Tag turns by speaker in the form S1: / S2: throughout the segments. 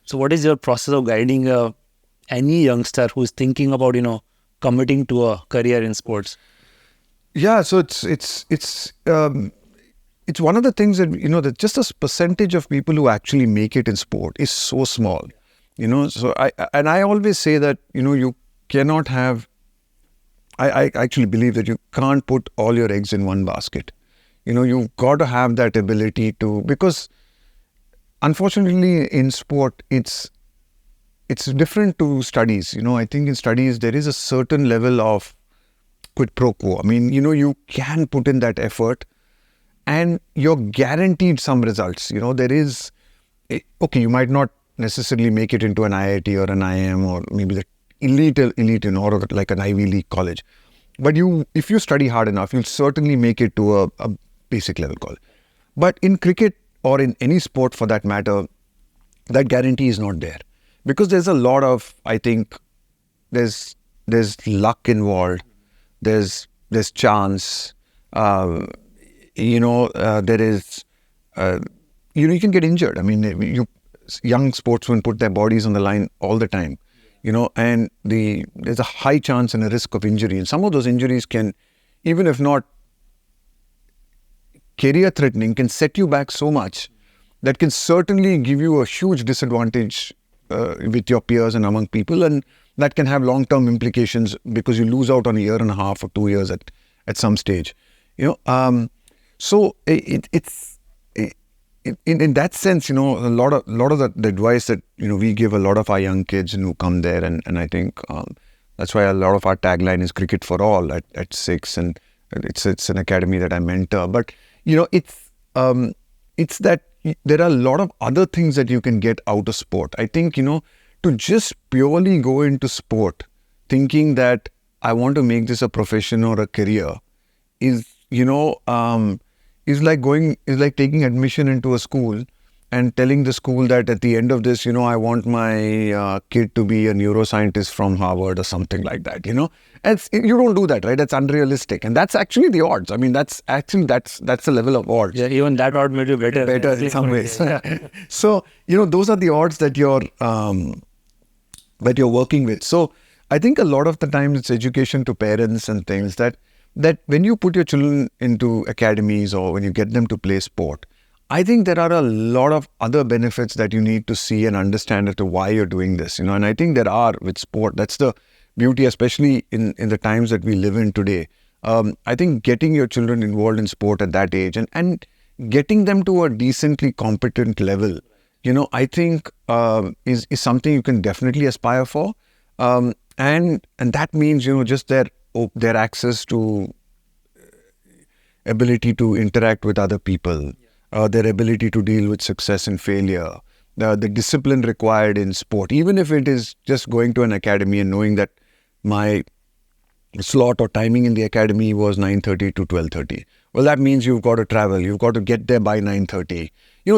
S1: So what is your process of guiding any youngster who's thinking about, committing to a career in sports?
S2: Yeah, so it's one of the things that that just a percentage of people who actually make it in sport is so small. So I always say that you cannot have. I actually believe that you can't put all your eggs in one basket. You've got to have that ability to, because unfortunately in sport it's different to studies. I think in studies there is a certain level of quid pro quo. I mean, you can put in that effort and you're guaranteed some results. There is, okay, you might not necessarily make it into an IIT or an IIM or maybe the elite, or like an Ivy League college. But if you study hard enough, you'll certainly make it to a basic level college. But in cricket or in any sport for that matter, that guarantee is not there. Because there's a lot of, I think, there's luck involved, there's chance, there is, you can get injured. I mean, young sportsmen put their bodies on the line all the time, and there's a high chance and a risk of injury. And some of those injuries can, even if not career threatening, can set you back so much that can certainly give you a huge disadvantage with your peers and among people, and that can have long-term implications because you lose out on a year and a half or 2 years at some stage. So it's in that sense, a lot of the advice that we give a lot of our young kids who come there, and I think that's why a lot of our tagline is cricket for all at 6, and it's an academy that I mentor. But it's that there are a lot of other things that you can get out of sport. I think to just purely go into sport thinking that I want to make this a profession or a career is like taking admission into a school and telling the school that at the end of this, I want my kid to be a neuroscientist from Harvard or something like that. And you don't do that, right? That's unrealistic, and that's actually the odds. I mean, that's the level of odds.
S1: Yeah, even that odd may be better
S2: in some ways. So those are the odds that you're working with. So I think a lot of the times it's education to parents and things that when you put your children into academies or when you get them to play sport, I think there are a lot of other benefits that you need to see and understand as to why you're doing this, and I think there are with sport. That's the beauty, especially in the times that we live in today. I think getting your children involved in sport at that age and getting them to a decently competent level, I think is something you can definitely aspire for. And that means, just their access to ability to interact with other people, their ability to deal with success and failure, the discipline required in sport, even if it is just going to an academy and knowing that my slot or timing in the academy was 9:30 to 12:30. Well, that means you've got to travel. You've got to get there by 9:30.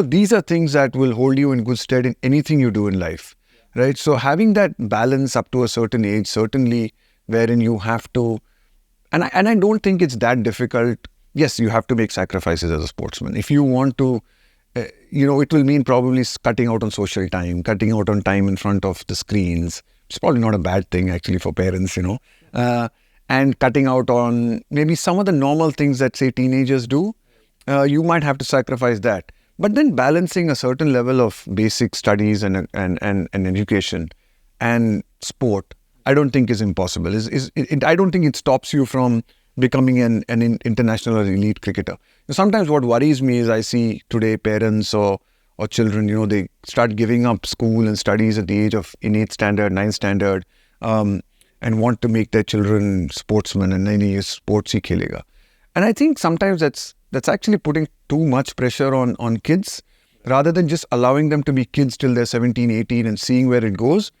S2: These are things that will hold you in good stead in anything you do in life, right? So having that balance up to a certain age, certainly wherein you have to, and I don't think it's that difficult. Yes, you have to make sacrifices as a sportsman. If you want to, it will mean probably cutting out on social time, cutting out on time in front of the screens. It's probably not a bad thing actually for parents, and cutting out on maybe some of the normal things that, say, teenagers do. You might have to sacrifice that. But then balancing a certain level of basic studies and education and sport, I don't think is impossible. I don't think it stops you from becoming an international or elite cricketer. Sometimes what worries me is I see today parents or children, they start giving up school and studies at the age of in 8th standard, 9th standard, and want to make their children sportsmen and then he sports hi khelega. And I think sometimes that's actually putting too much pressure on kids rather than just allowing them to be kids till they're 17, 18 and seeing where it goes.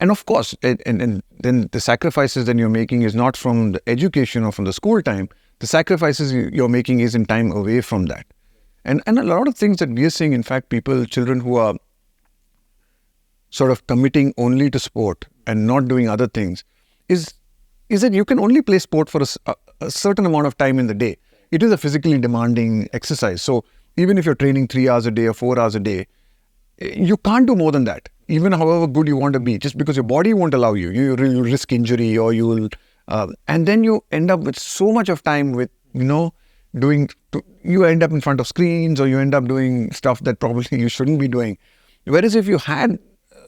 S2: And of course, and then the sacrifices that you're making is not from the education or from the school time. The sacrifices you're making is in time away from that. And a lot of things that we are seeing, in fact, children who are sort of committing only to sport and not doing other things, is that you can only play sport for a certain amount of time in the day. It is a physically demanding exercise. So even if you're training 3 hours a day or 4 hours a day, you can't do more than that. Even however good you want to be, just because your body won't allow you, you'll risk injury, or you'll, and then you end up with so much of time with, you end up in front of screens, or you end up doing stuff that probably you shouldn't be doing. Whereas if you had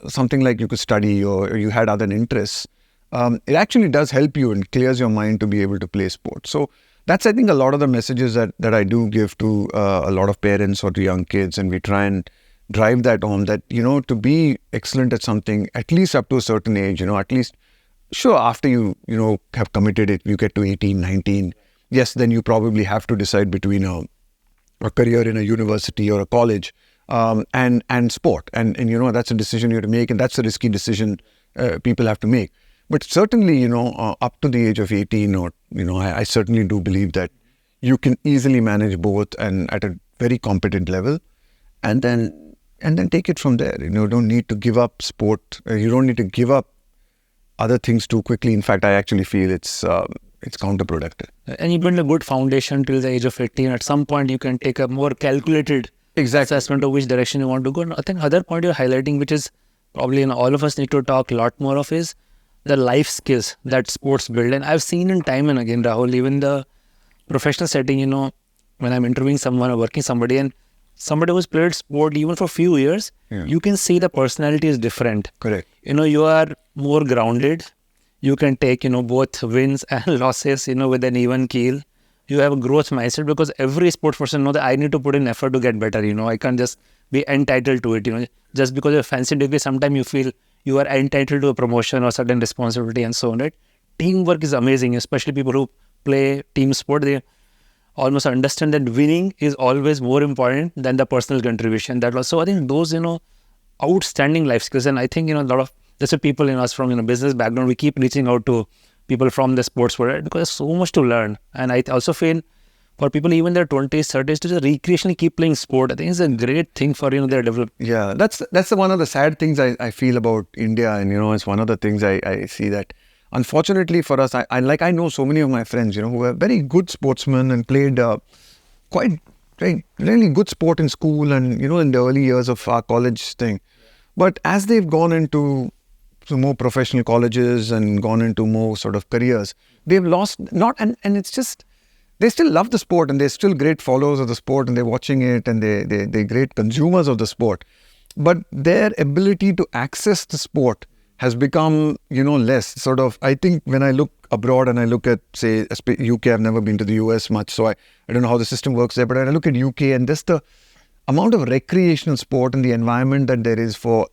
S2: something like you could study, or you had other interests, it actually does help you and clears your mind to be able to play sport. So that's, I think, a lot of the messages that I do give to a lot of parents or to young kids, and we try and drive that home, that, to be excellent at something, at least up to a certain age, at least, sure, after you have committed it, you get to 18, 19, yes, then you probably have to decide between a career in a university or a college, and sport. And that's a decision you have to make, and that's a risky decision people have to make. But certainly, up to the age of 18, or, I certainly do believe that you can easily manage both, and at a very competent level, and then take it from there. You don't need to give up sport. You don't need to give up other things too quickly. In fact, I actually feel it's counterproductive.
S1: And you build a good foundation till the age of 18. At some point, you can take a more calculated assessment of which direction you want to go. And I think other point you're highlighting, which is probably all of us need to talk a lot more of, is the life skills that sports build. And I've seen in time and again, Rahul, even the professional setting, when I'm interviewing someone or working somebody, and somebody who's played sport even for a few years, you can see the personality is different.
S2: Correct.
S1: You are more grounded. You can take, both wins and losses, with an even keel. You have a growth mindset, because every sports person knows that I need to put in effort to get better. I can't just be entitled to it. Just because you have a fancy degree, sometimes you feel you are entitled to a promotion or certain responsibility and so on, right? Teamwork is amazing, especially people who play team sport. They almost understand that winning is always more important than the personal contribution. That also, I think those, outstanding life skills. And I think, a lot of, that's what people in us from, business background, we keep reaching out to people from the sports world, right? Because there's so much to learn. And I also feel for people even in their 20s, 30s to just recreationally keep playing sport, I think it's a great thing for, their development.
S2: Yeah, that's one of the sad things I feel about India. And, it's one of the things I see that, unfortunately for us, I know so many of my friends, who were very good sportsmen and played really good sport in school and, in the early years of our college thing. But as they've gone into more professional colleges and gone into more sort of careers, they've lost, and it's just, they still love the sport, and they're still great followers of the sport, and they're watching it, and they're great consumers of the sport. But their ability to access the sport has become, less. Sort of, I think when I look abroad and I look at, say, UK, I've never been to the US much, so I don't know how the system works there, but when I look at UK and just the amount of recreational sport and the environment that there is for,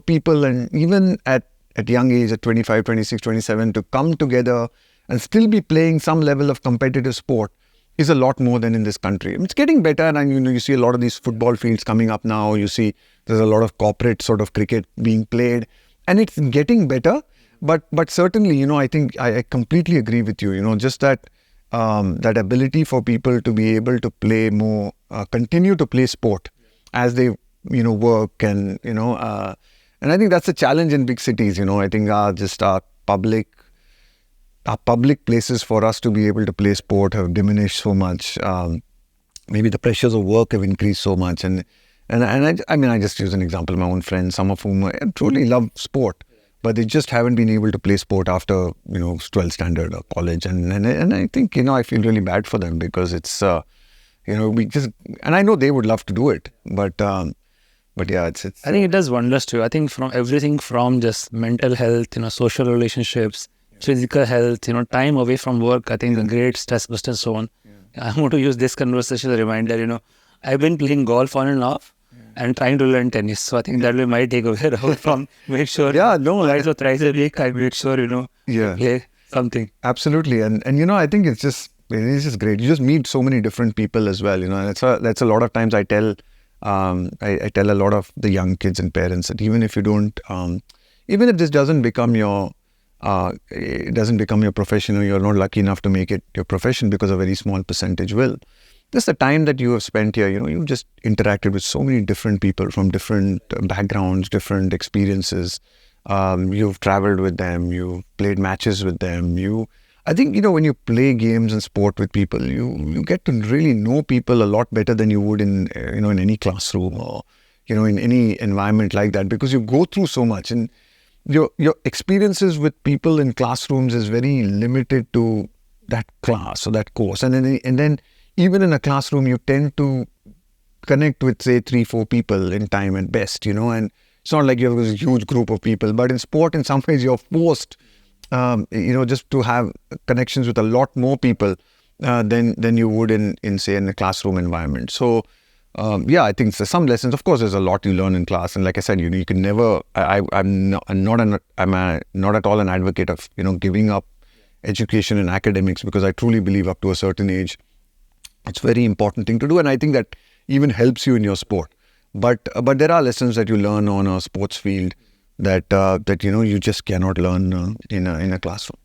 S2: people, and even at young age, at 25, 26, 27, to come together and still be playing some level of competitive sport is a lot more than in this country. It's getting better, and you see a lot of these football fields coming up now. You see there's a lot of corporate sort of cricket being played, and it's getting better. But certainly, I think I completely agree with you. Just that that ability for people to be able to play more, continue to play sport as they work, and and I think that's a challenge in big cities. I think just our public places for us to be able to play sport have diminished so much. Maybe the pressures of work have increased so much, and I just use an example. My own friends, some of whom truly love sport, but they just haven't been able to play sport after 12th standard or college, and I think I feel really bad for them, because it's we just, and I know they would love to do it, but yeah, it's.
S1: I think it does wonders too. I think from everything from just mental health, social relationships, physical health, time away from work, I think the great stress buster and so on. I want to use this conversation as a reminder, I've been playing golf on and off and trying to learn tennis. So I think that will my takeaway, Rahul, from make sure, twice or thrice a week, I make sure, play something.
S2: Absolutely. And I think it's just great. You just meet so many different people as well, that's a lot of times I tell a lot of the young kids and parents that even if you don't, even if this doesn't become your profession, or you're not lucky enough to make it your profession, because a very small percentage will. Just the time that you have spent here, you've just interacted with so many different people from different backgrounds, different experiences. You've traveled with them, you've played matches with them. I think, when you play games and sport with people, you get to really know people a lot better than you would in any classroom, or, in any environment like that, because you go through so much, and your experiences with people in classrooms is very limited to that class or that course. And then even in a classroom, you tend to connect with, say, 3-4 people in time at best, and it's not like you have this huge group of people. But in sport, in some ways, you're forced, just to have connections with a lot more people than you would in say, in a classroom environment. So, I think there's some lessons. Of course, there's a lot you learn in class, and like I said, you can never. I'm not at all an advocate of giving up education and academics, because I truly believe up to a certain age, it's a very important thing to do, and I think that even helps you in your sport. But there are lessons that you learn on a sports field that you just cannot learn in a classroom.